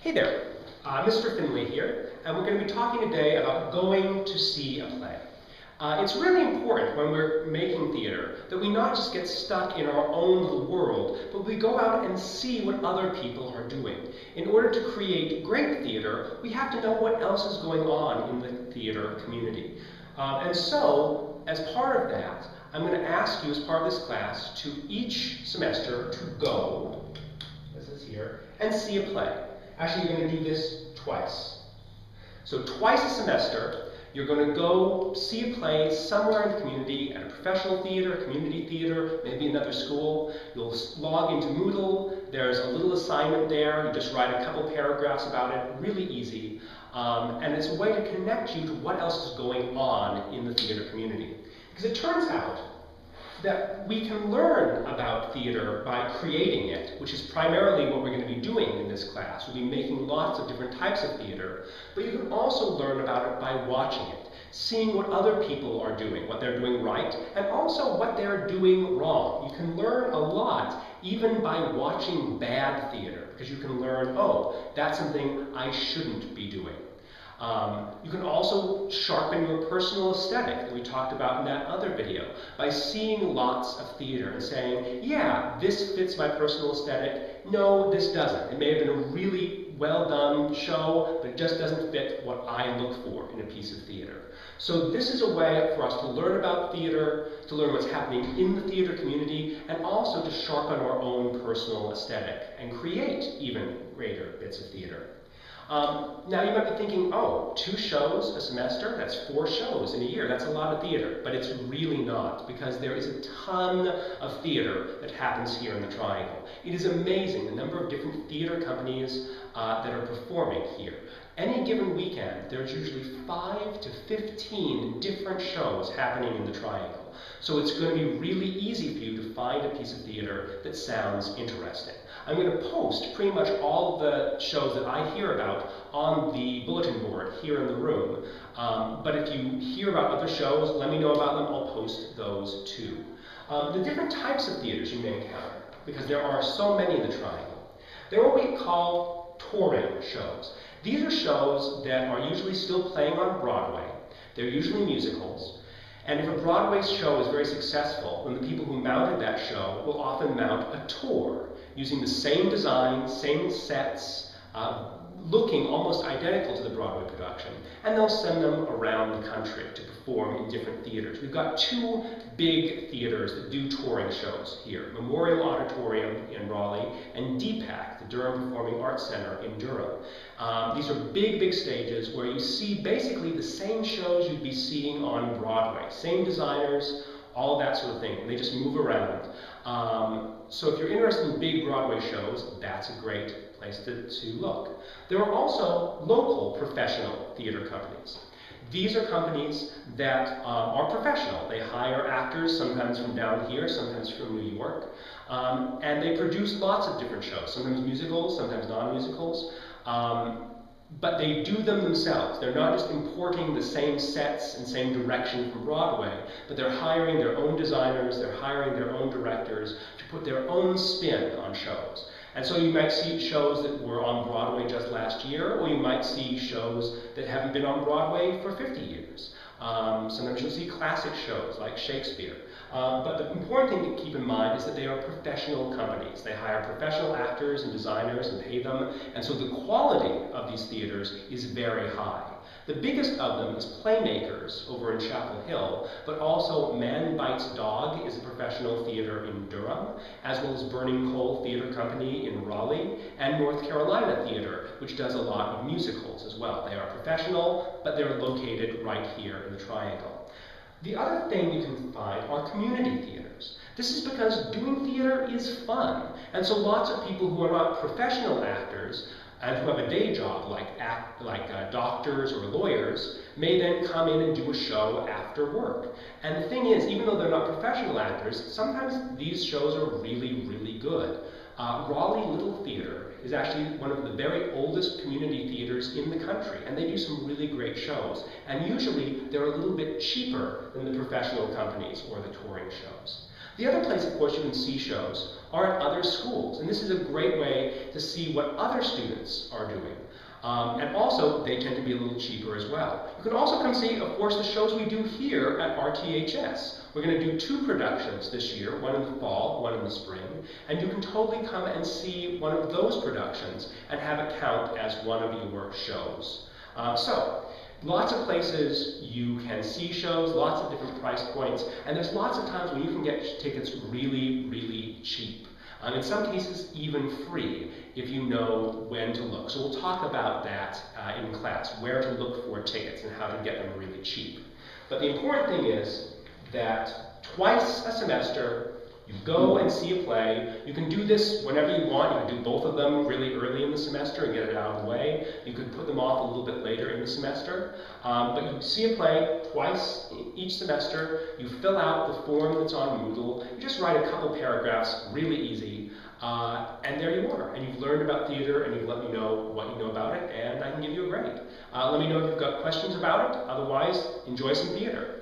Hey there, Mr. Finley here, and we're going to be talking today about going to see a play. It's really important when we're making theater that we not just get stuck in our own little world, but we go out and see what other people are doing. In order to create great theater, we have to know what else is going on in the theater community. And so, as part of that, I'm going to ask you as part of this class to each semester to go, this is here, and see a play. Actually, you're going to do this twice. So twice a semester, you're going to go see a play somewhere in the community, at a professional theater, a community theater, maybe another school. You'll log into Moodle. There's a little assignment there. You just write a couple paragraphs about it. Really easy. And it's a way to connect you to what else is going on in the theater community. Because it turns out that we can learn about theater by creating it, which is primarily what we're going to be doing in this class. We'll be making lots of different types of theater, but you can also learn about it by watching it, seeing what other people are doing, what they're doing right, and also what they're doing wrong. You can learn a lot even by watching bad theater, because you can learn, oh, that's something I shouldn't be doing. You can also sharpen your personal aesthetic that we talked about in that other video by seeing lots of theater and saying, yeah, this fits my personal aesthetic. No, this doesn't. It may have been a really well done show, but it just doesn't fit what I look for in a piece of theater. So this is a way for us to learn about theater, to learn what's happening in the theater community, and also to sharpen our own personal aesthetic and create even greater bits of theater. Now you might be thinking, oh, 2 shows a semester, that's 4 shows in a year, that's a lot of theater, but it's really not, because there is a ton of theater that happens here in the Triangle. It is amazing the number of different theater companies that are performing here. Any given weekend, there's usually 5 to 15 different shows happening in the Triangle. So it's going to be really easy for you to find a piece of theater that sounds interesting. I'm going to post pretty much all of the shows that I hear about on the bulletin board here in the room. But if you hear about other shows, let me know about them. I'll post those too. The different types of theaters you may encounter, because there are so many in the Triangle. They're what we call touring shows. These are shows that are usually still playing on Broadway. They're usually musicals. And if a Broadway show is very successful, then the people who mounted that show will often mount a tour using the same design, same sets, looking almost identical to the Broadway production, and they'll send them around the country to perform in different theaters. We've got 2 big theaters that do touring shows here, Memorial Auditorium in Raleigh and DPAC, the Durham Performing Arts Center in Durham. These are big, big stages where you see basically the same shows you'd be seeing on Broadway, same designers, all that sort of thing, and they just move around. So if you're interested in big Broadway shows, that's a great place to look. There are also local professional theater companies. These are companies that are professional. They hire actors, sometimes from down here, sometimes from New York, and they produce lots of different shows, sometimes musicals, sometimes non-musicals. But they do them themselves. They're not just importing the same sets and same direction from Broadway, but they're hiring their own designers, they're hiring their own directors to put their own spin on shows. And so you might see shows that were on Broadway just last year, or you might see shows that haven't been on Broadway for 50 years. Sometimes you'll see classic shows like Shakespeare. But the important thing to keep in mind is that they are professional companies. They hire professional actors and designers and pay them, and so the quality of these theaters is very high. The biggest of them is Playmakers over in Chapel Hill, but also Man Bites Dog is a professional theater in Durham, as well as Burning Coal Theater Company in Raleigh, and North Carolina Theater, which does a lot of musicals as well. They are professional, but they're located right here in the Triangle. The other thing you can find are community theaters. This is because doing theater is fun, and so lots of people who are not professional actors and who have a day job like doctors or lawyers may then come in and do a show after work. And the thing is, even though they're not professional actors, sometimes these shows are really, really good. Raleigh Little Theater is actually one of the very oldest community theaters in the country, and they do some really great shows. And usually they're a little bit cheaper than the professional companies or the touring shows. The other place, of course, you can see shows are at other schools, and this is a great way to see what other students are doing. And also, they tend to be a little cheaper as well. You can also come see, of course, the shows we do here at RTHS. We're going to do 2 productions this year, one in the fall, one in the spring, and you can totally come and see one of those productions and have it count as one of your shows. So, lots of places you can see shows, lots of different price points, and there's lots of times when you can get tickets really, really cheap. In some cases, even free, if you know when to look. So we'll talk about that in class, where to look for tickets and how to get them really cheap. But the important thing is that twice a semester, you go and see a play. You can do this whenever you want. You can do both of them really early in the semester and get it out of the way. You could put them off a little bit later in the semester. But you see a play twice each semester. You fill out the form that's on Moodle. You just write a couple paragraphs, really easy. And there you are. And you've learned about theater, and you've let me know what you know about it, and I can give you a grade. Let me know if you've got questions about it. Otherwise, enjoy some theater.